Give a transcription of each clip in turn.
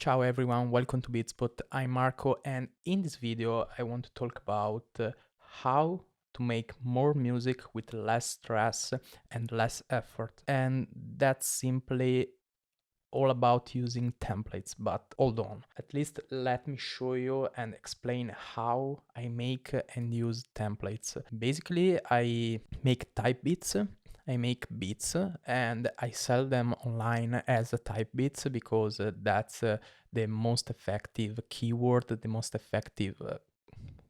Ciao everyone, welcome to Beatspot. I'm Marco, and in this video I want to talk about how to make more music with less stress and less effort. And that's simply all about using templates, but hold on. At least let me show you and explain how I make and use templates. Basically, I make type beats. I make beats and I sell them online as a type beats because that's the most effective keyword, the most effective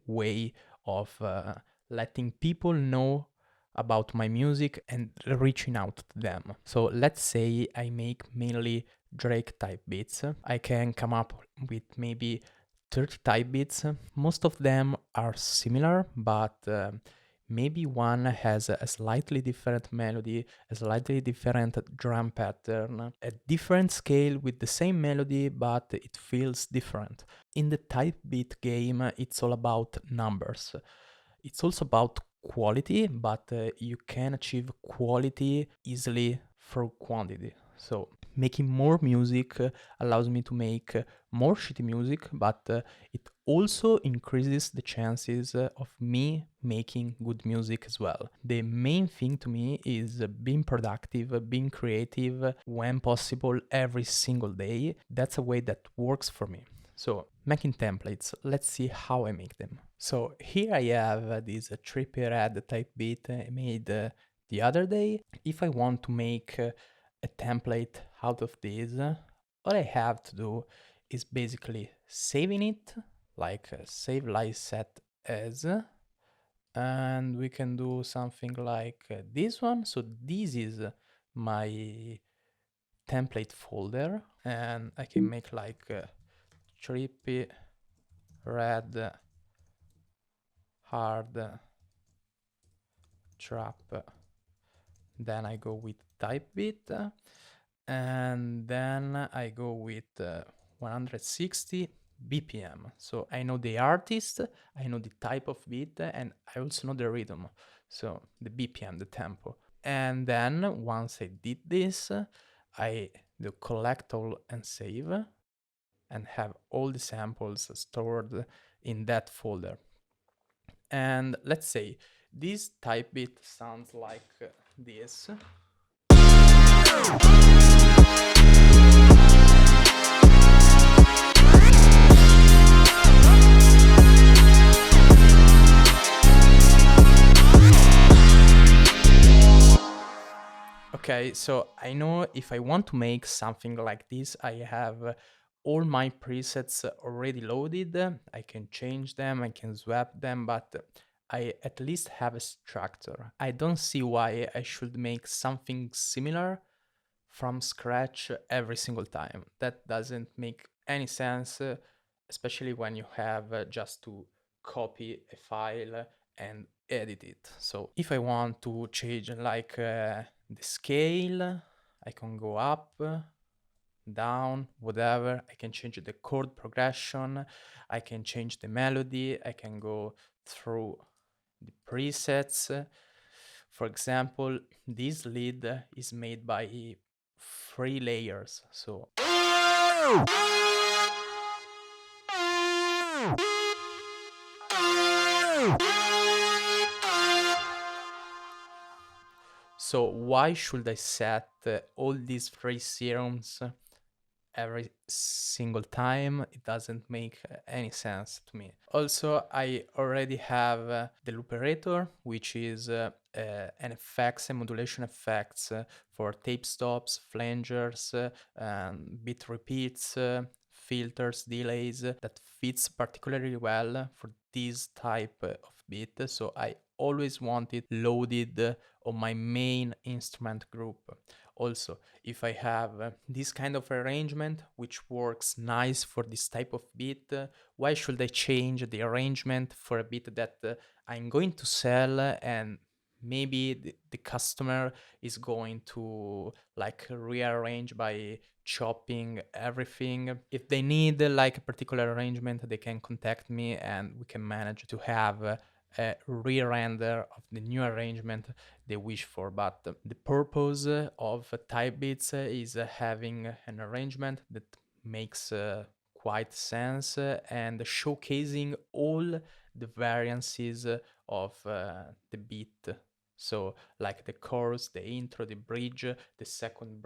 way of letting people know about my music and reaching out to them. So let's say I make mainly Drake type beats. I can come up with maybe 30 type beats. Most of them are similar, but maybe one has a slightly different melody, a slightly different drum pattern, a different scale with the same melody, but it feels different. In the type beat game, it's all about numbers. It's also about quality, but you can achieve quality easily through quantity. So making more music allows me to make more shitty music, but it also increases the chances of me making good music as well. The main thing to me is being productive, being creative when possible every single day. That's a way that works for me. So making templates, let's see how I make them. So here I have this trippy red type beat I made the other day. If I want to make a template out of this, all I have to do is basically saving it, like save live set as, and we can do something like this one. So this is my template folder, and I can make like trippy red hard trap. Then I go with type beat, and then I go with 160 BPM. So I know the artist, I know the type of beat, and I also know the rhythm. So the BPM, the tempo. And then once I did this, I do collect all and save and have all the samples stored in that folder. And let's say this type beat sounds like this. Okay, so I know if I want to make something like this, I have all my presets already loaded. I can change them, I can swap them, but I at least have a structure. I don't see why I should make something similar from scratch every single time. That doesn't make any sense, especially when you have just to copy a file and edit it. So if I want to change like the scale, I can go up, down, whatever. I can change the chord progression, I can change the melody, I can go through the presets. For example, this lead is made by 3 layers. So why should I set all these 3 serums every single time? It doesn't make any sense to me. Also, I already have the looperator, which is an effects and modulation effects for tape stops, flangers, bit repeats, filters, delays that fits particularly well for this type of beat. So I always want it loaded on my main instrument group. Also, if I have this kind of arrangement, which works nice for this type of beat, why should I change the arrangement for a beat that I'm going to sell and maybe the customer is going to like rearrange by chopping everything? If they need like a particular arrangement, they can contact me and we can manage to have a re-render of the new arrangement they wish for. But the purpose of type beats is having an arrangement that makes quite sense, and showcasing all the variances of the beat. So like the chorus, the intro, the bridge, the second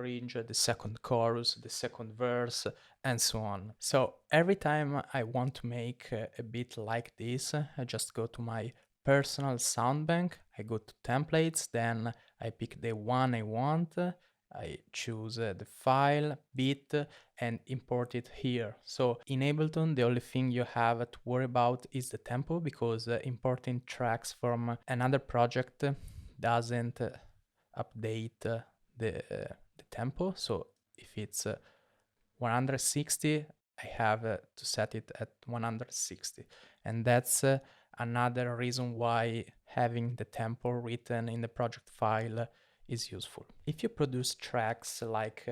chorus, the second verse, and so on. So every time I want to make a beat like this, I just go to my personal sound bank, I go to templates, then I pick the one I want, I choose the file, beat, and import it here. So in Ableton, the only thing you have to worry about is the tempo, because importing tracks from another project doesn't update the tempo. So if it's 160, I have to set it at 160. And that's another reason why having the tempo written in the project file is useful. If you produce tracks like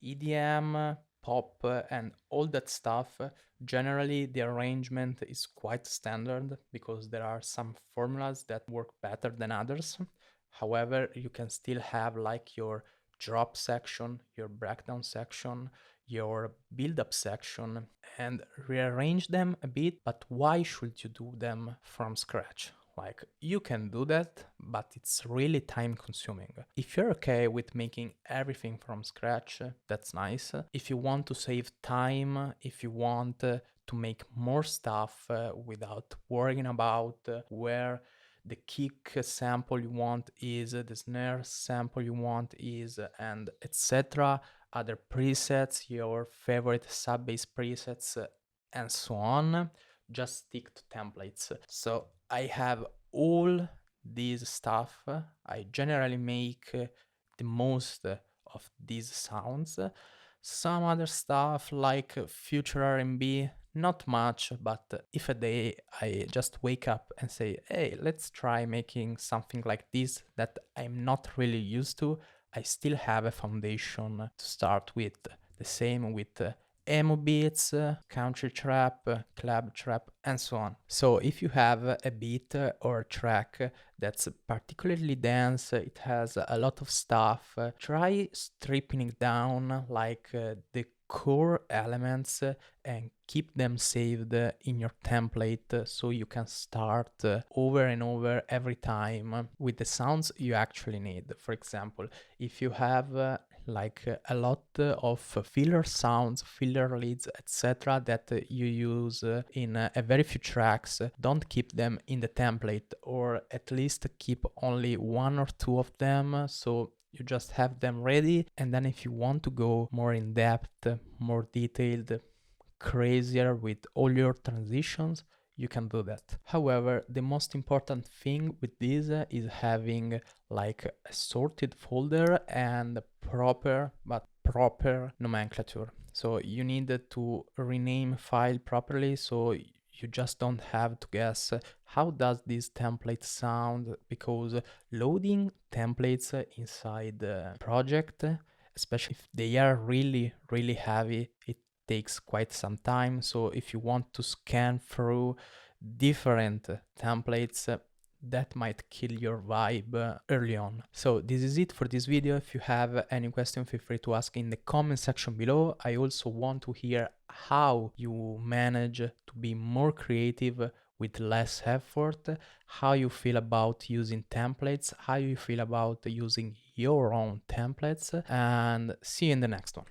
EDM, pop, and all that stuff, generally the arrangement is quite standard because there are some formulas that work better than others. However, you can still have like your drop section, your breakdown section, your build-up section, and rearrange them a bit. But why should you do them from scratch? Like, you can do that, but it's really time consuming. If you're okay with making everything from scratch, that's nice. If you want to save time, if you want to make more stuff without worrying about where the kick sample you want is, the snare sample you want is, and etc., other presets, your favorite sub-bass presets, and so on, just stick to templates. So I have all these stuff. I generally make the most of these sounds. Some other stuff like future R&B, not much, but if a day I just wake up and say, hey, let's try making something like this that I'm not really used to, I still have a foundation to start with. The same with emo beats, country trap, club trap, and so on. So if you have a beat or a track that's particularly dense, it has a lot of stuff, try stripping it down, like the core elements, and keep them saved in your template so you can start over and over every time with the sounds you actually need. For example, if you have like a lot of filler sounds, filler leads, etc., that you use in a very few tracks, don't keep them in the template, or at least keep only one or two of them, so you just have them ready. And then if you want to go more in depth, more detailed, crazier with all your transitions, you can do that. However, the most important thing with this is having like a sorted folder and proper nomenclature. So you need to rename file properly, so you just don't have to guess how does this template sound, because loading templates inside the project, especially if they are really heavy, it takes quite some time. So if you want to scan through different templates, that might kill your vibe early on. So this is it for this video. If you have any question, feel free to ask in the comment section below. I also want to hear how you manage to be more creative with less effort, how you feel about using templates, how you feel about using your own templates, and see you in the next one.